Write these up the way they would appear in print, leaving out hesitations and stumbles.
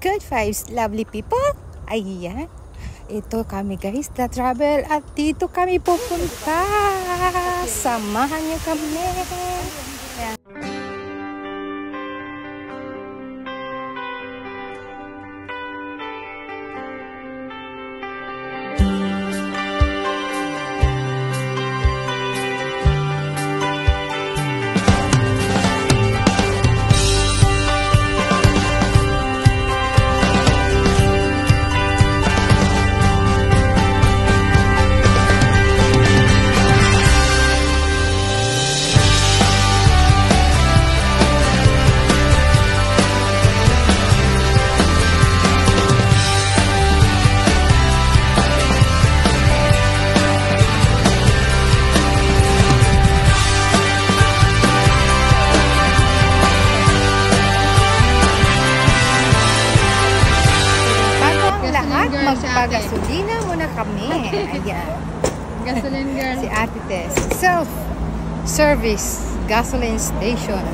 Good vibes, lovely people. Ayan. Ito kami guys, the travel at dito kami pupunta. Samahan niyo kami. Ayan. Magpagasolina muna kami. Ayan. Gasoline girl. Si Ate Tess. Self-service gasoline station.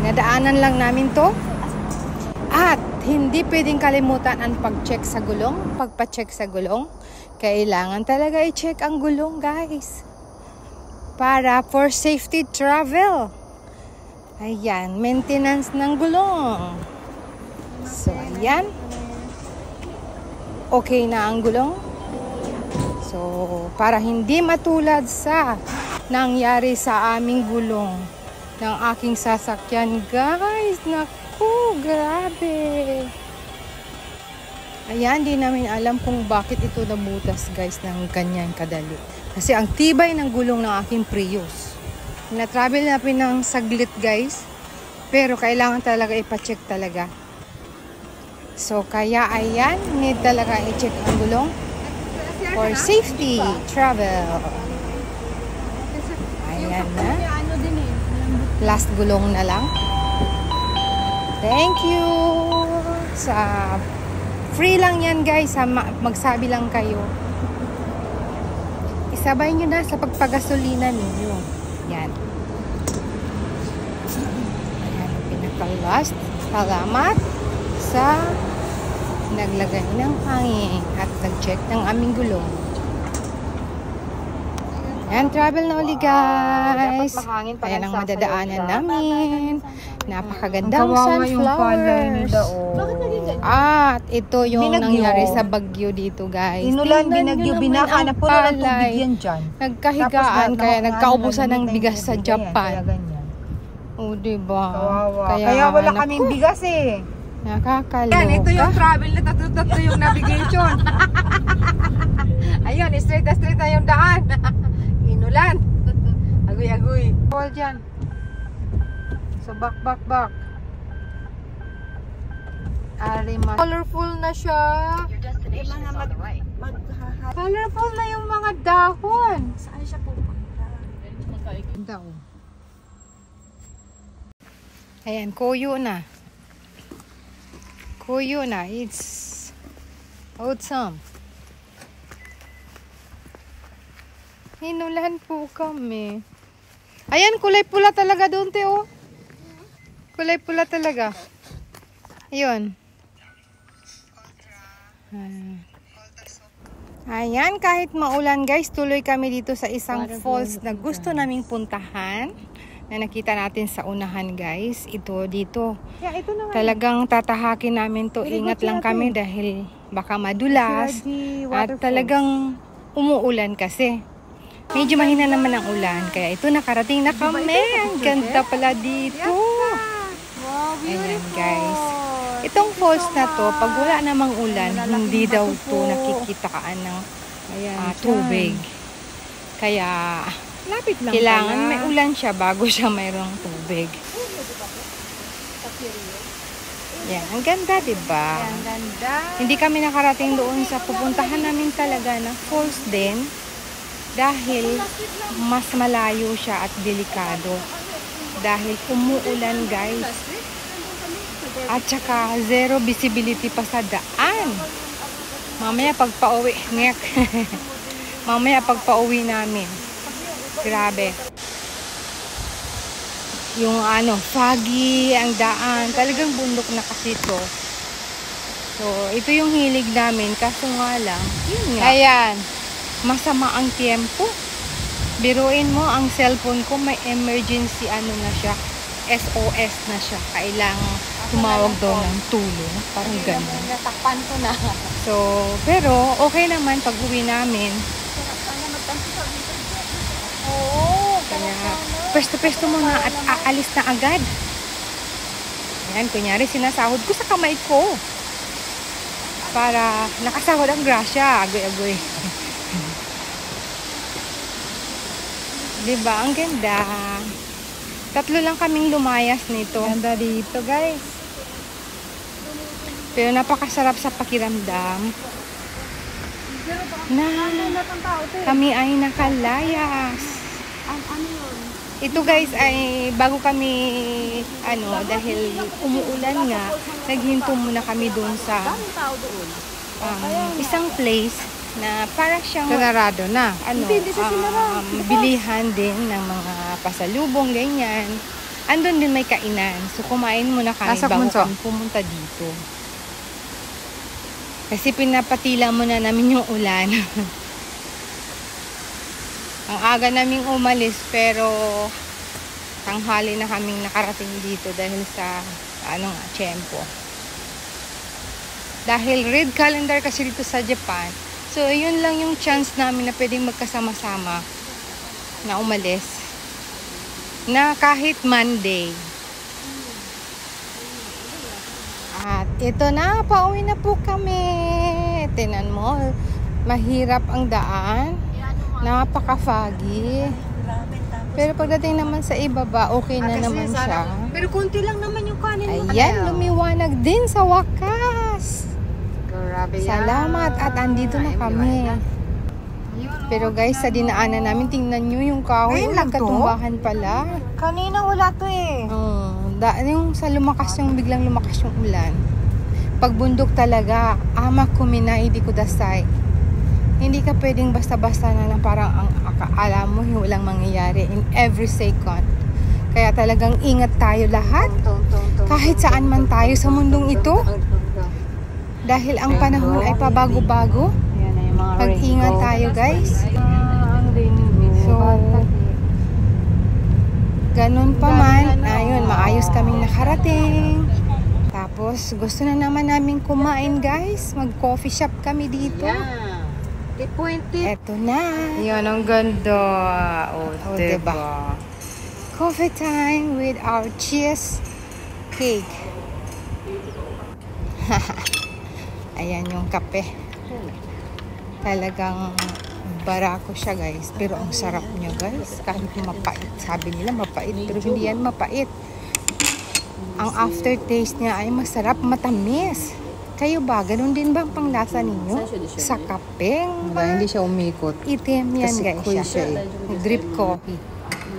Nadaanan lang namin to. At hindi pwedeng kalimutan ang pag-check sa gulong. Pagpa-check sa gulong, kailangan talaga i-check ang gulong, guys. Para for safety travel. Ayan, maintenance ng gulong. So, ayan. Okay na ang gulong. So, para hindi matulad sa nangyari sa aming gulong ng aking sasakyan, guys. Naku, grabe. Ayan, di namin alam kung bakit ito nabutas, guys, ng ganyan kadali. Kasi ang tibay ng gulong ng aking Prius. Na-travel namin ng saglit, guys. Pero kailangan talaga ipacheck talaga. So, kaya ayan, need talaga i-check ang gulong for safety travel. Ayan na. Last gulong na lang. Thank you. Sa free lang yan, guys. Magsabi lang kayo. Isabay nyo na sa pagpagasolina ninyo. Yan. Ayan, pinaka-last. Salamat sa naglagay ng hangin at nag-check ng aming gulong. Ayan, travel na uli, guys. Ayan ang madadaanan namin. Napakagandang sunflowers. At ito yung nangyari sa bagyo dito, guys. Inulan, binagyo, binaka na puro ng tubig yan dyan. Nagkahigaan, kaya nagkaubusan ng bigas sa Japan. O, diba? Kaya wala kaming bigas eh. Nakakaloka. Yan, ito yung travel na tatlo yung navigation. Ayun, straight na yung daan. Inulan. Agoy-agoy. Call dyan. So, back. Arima. Colorful na siya. Colorful na yung mga dahon. Saan siya pupunta? Ayan, kuyo na. Kuyo na. It's awesome. Hinulan po kami. Ayan, kulay pula talaga doon, te, oh. Kulay pula talaga. Ayun. Ayan, kahit maulan, guys, tuloy kami dito sa isang falls na gusto naming puntahan. Na nakita natin sa unahan, guys. Ito dito. Talagang tatahakin namin to. Ingat lang kami dahil baka madulas. At talagang umuulan kasi. Medyo mahina naman ang ulan. Kaya ito, nakarating na kami. Ang ganda pala dito. Ayan, guys. Itong falls na to, pag wala namang ulan, hindi daw to nakikitaan ng tubig. Kaya kailangan may ulan siya bago siya mayroong tubig. Yan, ang ganda, diba? Ang ganda. Hindi kami nakarating doon sa pupuntahan namin talaga na falls din dahil mas malayo siya at delikado. Dahil umuulan, guys. At saka zero visibility pa sa daan. Mamaya pagpa-uwi, mamaya pagpa-uwi namin. Grabe. yung foggy ang daan. Talagang bundok na kasi to. So, ito yung hilig namin. Kaso nga lang, yun nga. Ayan, masama ang tiempo. Biruin mo, ang cellphone ko may emergency na siya. SOS na siya. Kailangan tumawag daw ng tulong. Parang ganun. Natakpan ko na. So, pero okay naman pag uwi namin. Oo. Kaya, pesto-pesto muna at aalis na agad. Ayan, kunyari sinasahod ko sa kamay ko. Para nakasahod ang grasya. Agoy-agoy. Diba? Ang ganda. 3 lang kaming lumayas nito. Ganda dito, guys. Pero napakasarap sa pakiramdam na kami ay nakalayas. Ano yun? Ito guys ay bago kami dahil umuulan nga, naghinto muna kami doon sa isang place na para siyang sarado na. Bilihan din ng mga pasalubong ganyan. Andun din may kainan. So kumain muna kami bago kami pumunta dito. Kasi pinapatila muna namin yung ulan. Ang aga naming umalis pero tanghali na kaming nakarating dito dahil sa tiyempo. Dahil red calendar kasi dito sa Japan. So yun lang yung chance namin na pwedeng magkasama-sama na umalis. Na kahit Monday. At ito na, pauwi na po kami. Tinan mo, mahirap ang daan. Napaka-foggy. Pero pagdating naman sa ibaba, okay na naman siya. Pero konti lang naman yung kanin mo. Ayan, lumiwanag din sa wakas. Grabe yan. Salamat at andito na kami. Pero guys, sa dinaanan namin, tingnan nyo yung kahoy. Nagkatumbahan pala. Kanina wala to eh. Yung sa biglang lumakas yung ulan. Pagbundok talaga, ama kumina, hindi ko dasay. Hindi ka pwedeng basta-basta na parang ang akala mo walang mangyayari in every second. Kaya talagang ingat tayo lahat. Kahit saan man tayo sa mundong ito. Dahil ang panahon ay pabago-bago. Mag-ingat tayo guys. So, ganun pa man. Ayun, maayos kaming nakarating. Tapos, gusto na naman namin kumain guys. Mag-coffee shop kami dito. Eto na. Yan, ang ganda. Diba? Coffee time with our cheese cake. Ayan yung kape. Talagang barako siya guys. Pero ang sarap niya guys. Kahit mapait. Sabi nila mapait. Pero hindi yan mapait. Ang aftertaste niya ay masarap, matamis. Kayo ba? Ganun din ba ang panglasa ninyo? Sa kapeng? Hindi siya umikot. Itim yan guys siya. eh. Drip coffee.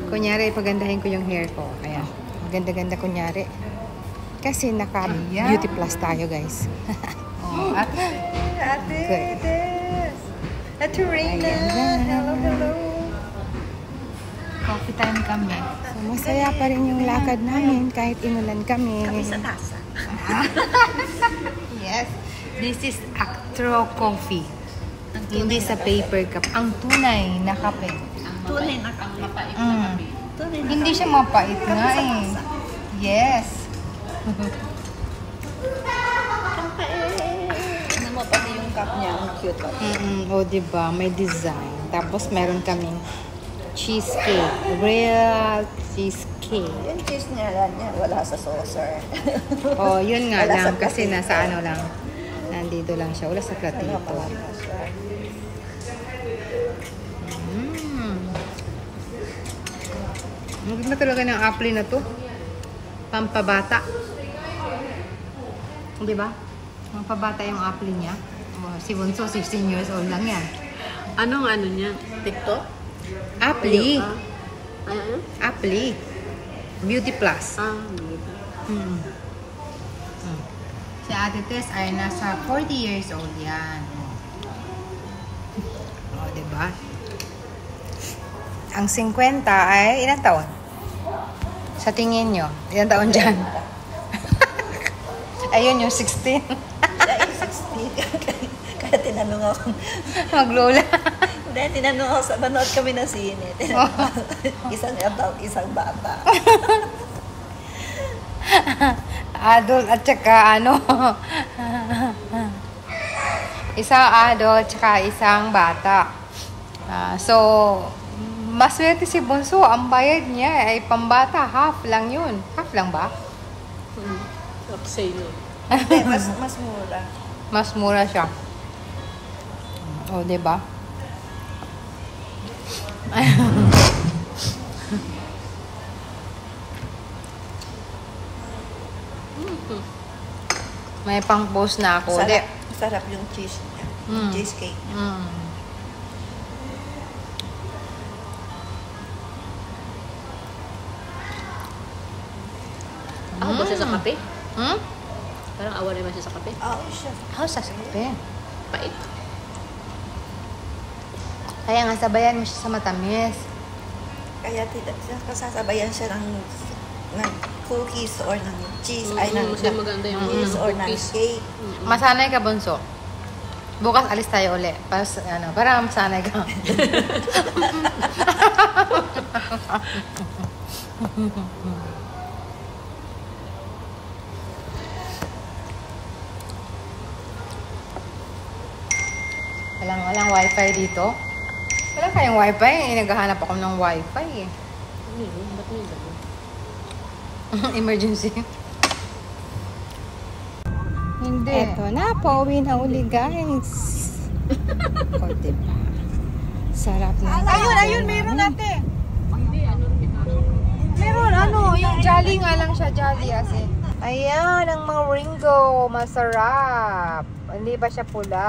Kunyari, pagandahin ko yung hair ko. Ayan. Maganda-ganda kunyari. Kasi naka-beauty plus tayo guys. Ate Reyna. Hello. Coffee time kami. So, masaya pa rin yung lakad namin kahit inulan kami. Kami sa tasa. Yes. This is Actro coffee. Hindi sa paper cup. Ang tunay na kape. Tunay na mapait na kape. Hindi siya mapait nga eh. Yes. Ano mo pati yung cup niya, ang cute. O diba, may design. Tapos meron kaming cheesecake. Real cheesecake. Yung cheese niya wala sa saucer. Oh, yun nga Wala lang. sa Kasi platito. nasa lang. Nandito lang siya. Wala sa platito. Ang ganda talaga ng apple na to. Pampabata. Diba? Pampabata yung apple niya. Oh, si Bunso, 16 years old lang yan. Anong ano niya? TikTok? Apple. Ano? Apple. Beauty Plus. Si Ate Tess ay nasa 40 years old yan. O, diba? Ang 50 ay ilang taon? Sa tingin nyo, ilang taon dyan? Ayun yung 16. Ay, 16. Kaya tinanong ako. Maglola. Hindi, tinanong ako sa manood kami ng sine. Isang bata. Adult at saka ano. Isang adult at saka isang bata. So, maswerte si Bunso. Ang bayad niya ay pambata. Half lang yun. Half lang ba? Sale. Hindi, mas mura. Mas mura siya. O, diba? May pang-post na ako. Sarap yung cheese niya. Cheesecake niya. Ako ba siya sa kape? Hmm? Parang awa naman siya sa kape. Oo, siya. Sa kape. Pait. Kaya nga sabayan mo siya sa matamis. Kaya kasasabayan siya ng cookies or ng cheese. Ay, ng Mas maganda yung cheese or ng cookies. cake. Masanay ka, Bunso. Bukas alis tayo uli. Para masanay ka. Walang wifi dito. Wala kayong wifi. Naghahanap ako ng wifi eh. Ba't may gano'n? Emergency. Hindi. Eto na, pauwi na uli guys. O, diba? Sarap na. Ayun, meron natin. Meron, yung jolly nga lang siya, jolly asin. Ayan, ang mga Ringo. Masarap. Hindi ba siya pula?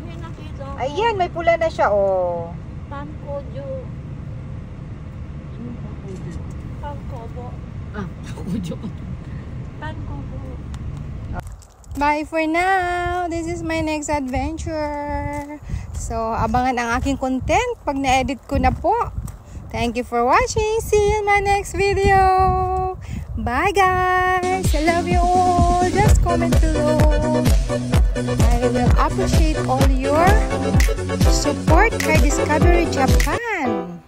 May nakita ako. Ayan, may pula na siya, oh. Pankojo. Pankobo. Ujo ko. Pankobo. Bye for now. This is my next adventure. So, abangan ang aking content pag na-edit ko na po. Thank you for watching. See you in my next video. Bye guys. I love you all. Just comment below. I will appreciate all your support for Discovery Japan.